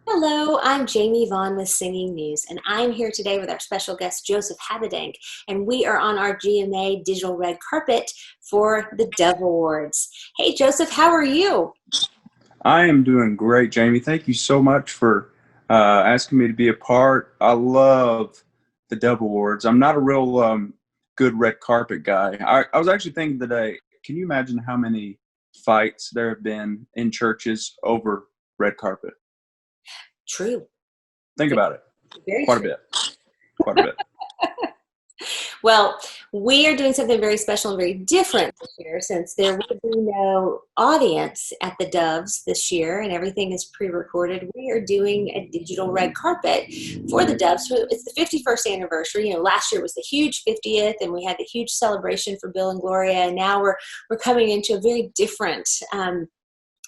Hello, I'm Jamie Vaughn with Singing News, and I'm here today with our special guest, Joseph Habedank, and we are on our GMA digital red carpet for the Dove Awards. Hey, Joseph, how are you? I am doing great, Jamie. Thank you so much for asking me to be a part. I love the Dove Awards. I'm not a real good red carpet guy. I was actually thinking today, can you imagine how many fights there have been in churches over red carpet? True. Think about it. Very Quite a true. bit. Quite a bit. Well, we are doing something very special and very different this year since there will be no audience at the Doves this year and everything is pre-recorded. We are doing a digital red carpet for the Doves. So it's the 51st anniversary. Last year was the huge 50th and we had the huge celebration for Bill and Gloria, and now we're coming into a very different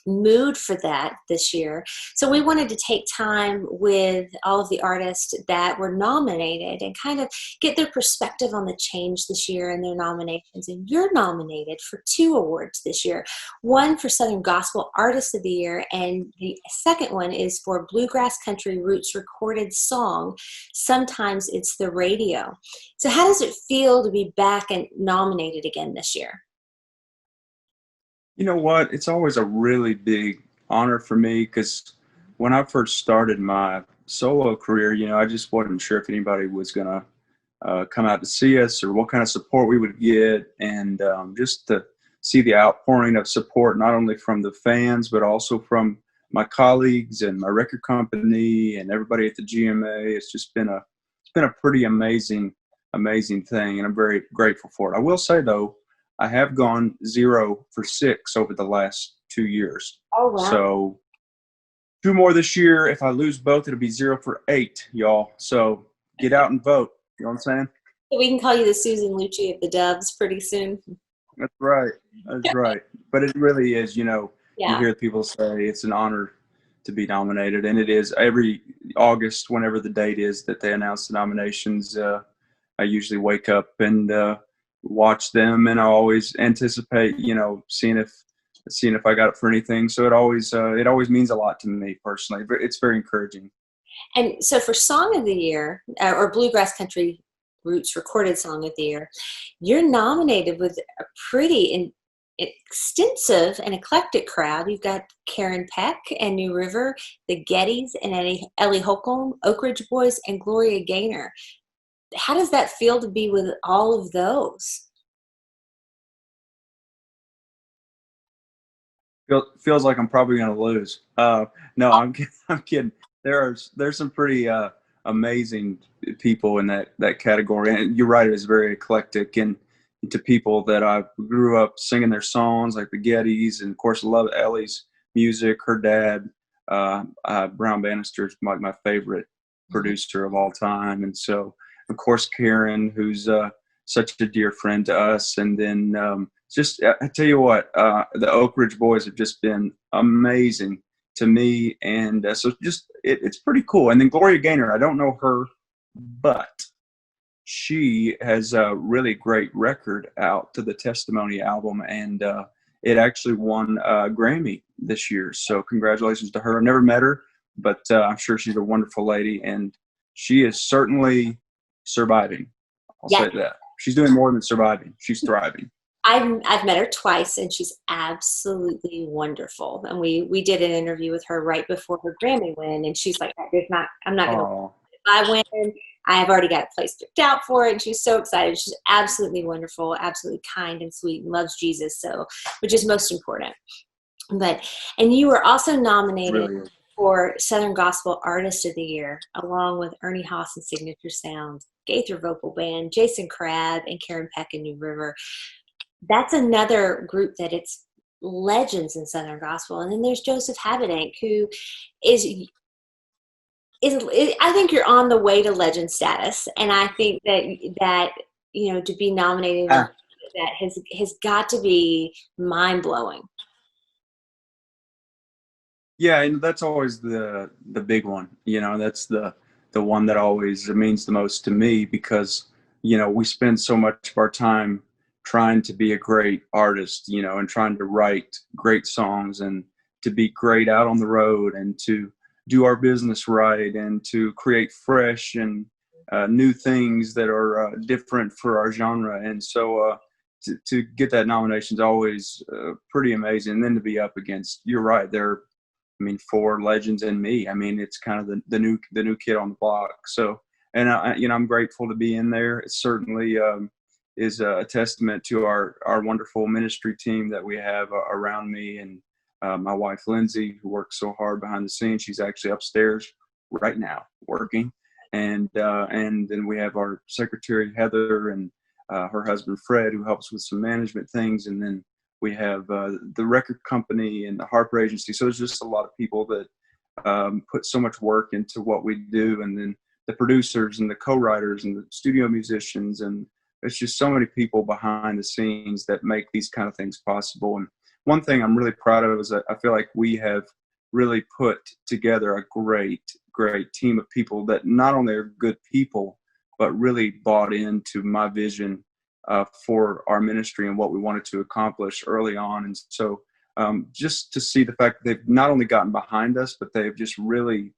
mood for that this year. So we wanted to take time with all of the artists that were nominated and kind of get their perspective on the change this year and their nominations. And you're nominated for two awards this year, one for Southern Gospel Artist of the Year, and the second one is for Bluegrass Country Roots Recorded Song. Sometimes it's the radio. So how does it feel to be back and nominated again this year? You know what? It's always a really big honor for me because when I first started my solo career, I just wasn't sure if anybody was going to come out to see us or what kind of support we would get. And just to see the outpouring of support, not only from the fans, but also from my colleagues and my record company and everybody at the GMA. It's been a pretty amazing thing. And I'm very grateful for it. I will say though, I have gone 0 for 6 over the last 2 years. Oh, wow. So two more this year. If I lose both, it'll be 0 for 8, y'all. So get out and vote. You know what I'm saying? We can call you the Susan Lucci of the Doves pretty soon. That's right. That's right. But it really is, you Yeah. hear people say it's an honor to be nominated. And it is every August, whenever the date is that they announce the nominations. I usually wake up and watch them, and I always anticipate, seeing if I got it for anything. So it always means a lot to me personally. It's very encouraging. And so for Song of the Year, or Bluegrass Country Roots Recorded Song of the Year, you're nominated with a pretty extensive and eclectic crowd. You've got Karen Peck and New River, the Gettys and Ellie Holcomb, Oak Ridge Boys, and Gloria Gaynor. How does that feel to be with all of those? Feels like I'm probably going to lose. No, I'm kidding. I'm kidding. There's some pretty amazing people in that category, and you're right. It is very eclectic, and to people that I grew up singing their songs, like the Gettys, and of course, I love Ellie's music. Her dad, Brown Bannister, is my favorite producer of all time, and so of course Karen, who's such a dear friend to us, and then just I tell you what, the Oak Ridge Boys have just been amazing to me, and so it's pretty cool. And then Gloria Gaynor, I don't know her, but she has a really great record out to the Testimony album, and it actually won a Grammy this year. So congratulations to her. I never met her, but I'm sure she's a wonderful lady, and she is certainly surviving. I'll Yeah, say that. She's doing more than surviving. She's thriving. I've met her twice, and she's absolutely wonderful. And we did an interview with her right before her Grammy win, and she's like, I'm not going to. Oh, If I win, I have already got a place picked out for it." And she's so excited. She's absolutely wonderful, absolutely kind and sweet, and loves Jesus. So, which is most important. But and you were also nominated really is. for Southern Gospel Artist of the Year, along with Ernie Haas and Signature Sound, Gaither Vocal Band, Jason Crabb, and Karen Peck and New River. That's another group that it's legends in Southern Gospel. And then there's Joseph Habedank, who is I think you're on the way to legend status, and I think that to be nominated Ah, that has got to be mind blowing. yeah, and that's always the big one. That's the one that always means the most to me because we spend so much of our time trying to be a great artist, and trying to write great songs and to be great out on the road and to do our business right and to create fresh and new things that are different for our genre. And so to get that nomination is always pretty amazing. And then to be up against, you're right, there. I mean, four legends and me. I mean, it's kind of the new kid on the block. So, and I'm grateful to be in there. It certainly is a testament to our wonderful ministry team that we have around me, and my wife Lindsay, who works so hard behind the scenes. She's actually upstairs right now working, and then we have our secretary Heather and her husband Fred, who helps with some management things, and then we have the record company and the Harper Agency. So there's just a lot of people that put so much work into what we do, and then the producers and the co-writers and the studio musicians, and there's just so many people behind the scenes that make these kind of things possible. And one thing I'm really proud of is that I feel like we have really put together a great team of people that not only are good people, but really bought into my vision for our ministry and what we wanted to accomplish early on. And so just to see the fact that they've not only gotten behind us, but they've just really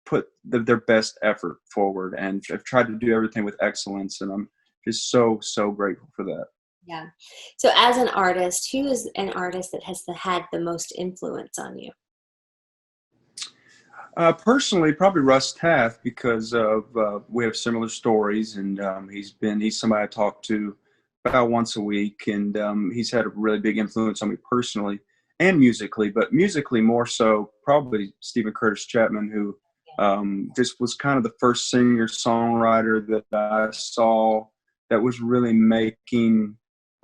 put their best effort forward and have tried to do everything with excellence. And I'm just so grateful for that. Yeah. So as an artist, who is an artist that has had the most influence on you? Personally, probably Russ Taff, because of we have similar stories, and he's somebody I talk to about once a week, and he's had a really big influence on me personally and musically, but musically more so probably Stephen Curtis Chapman, who just was kind of the first singer-songwriter that I saw that was really making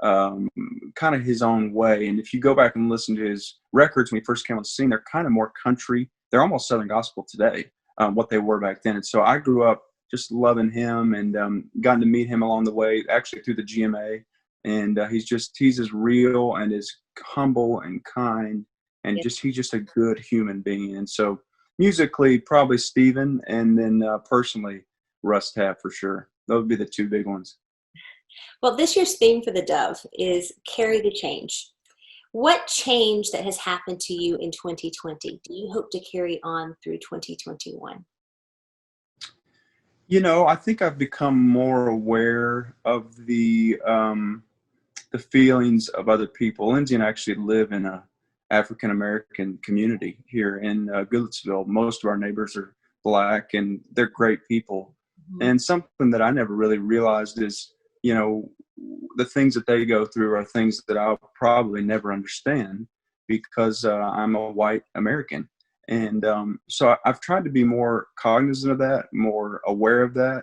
kind of his own way. And if you go back and listen to his records when he first came on the scene, they're kind of more country. They're almost Southern gospel today, what they were back then. And so I grew up just loving him and gotten to meet him along the way, actually through the GMA. And he's as real and as humble and kind, and he's just a good human being. And so musically, probably Steven, and then personally, Russ Taff for sure. Those would be the two big ones. Well, this year's theme for the Dove is Carry the Change. What change that has happened to you in 2020 do you hope to carry on through 2021? I think I've become more aware of the feelings of other people. Lindsay and I actually live in a African American community here in Goodlettsville. Most of our neighbors are Black, and they're great people. Mm-hmm. And something that I never really realized is, the things that they go through are things that I'll probably never understand because I'm a white American. And so I've tried to be more cognizant of that, more aware of that.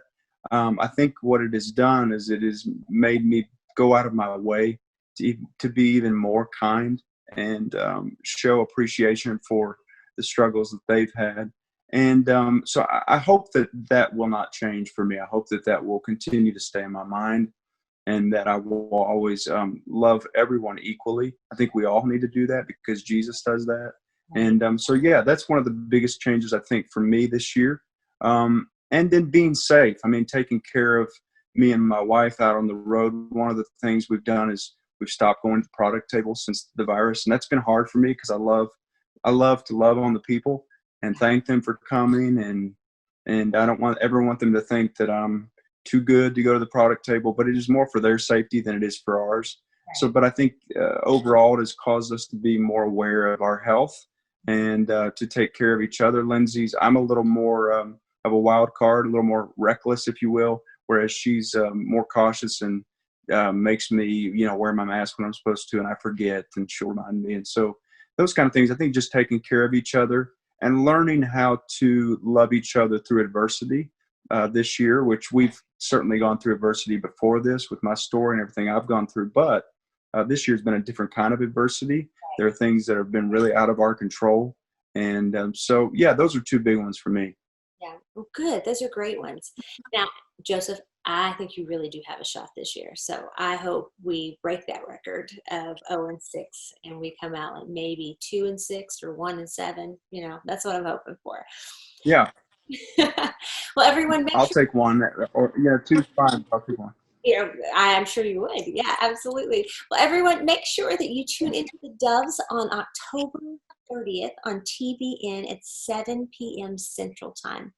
I think what it has done is it has made me go out of my way to be even more kind and show appreciation for the struggles that they've had. And so I hope that will not change for me. I hope that will continue to stay in my mind, and that I will always love everyone equally. I think we all need to do that because Jesus does that. And so, yeah, that's one of the biggest changes, I think, for me this year. And then being safe. I mean, taking care of me and my wife out on the road. One of the things we've done is we've stopped going to the product table since the virus. And that's been hard for me because I love to love on the people and thank them for coming. And I don't ever want them to think that I'm too good to go to the product table, but it is more for their safety than it is for ours. Right. So, but I think overall it has caused us to be more aware of our health and to take care of each other. I'm a little more of a wild card, a little more reckless, if you will, whereas she's more cautious and makes me, wear my mask when I'm supposed to, and I forget, and she'll remind me. And so those kind of things, I think just taking care of each other and learning how to love each other through adversity this year, which we've certainly gone through adversity before this with my story and everything I've gone through. But this year's been a different kind of adversity. There are things that have been really out of our control. And so, yeah, those are two big ones for me. Yeah, well, good. Those are great ones. Now, Joseph, I think you really do have a shot this year. So I hope we break that record of 0-6 and we come out like maybe 2-6 or 1-7. That's what I'm hoping for. Yeah. Well, everyone, I'll take one, or 2's fine. I'll take one. I'm sure you would. Yeah, absolutely. Well, everyone, make sure that you tune into the Doves on October 30th on TBN at 7 p.m. Central Time.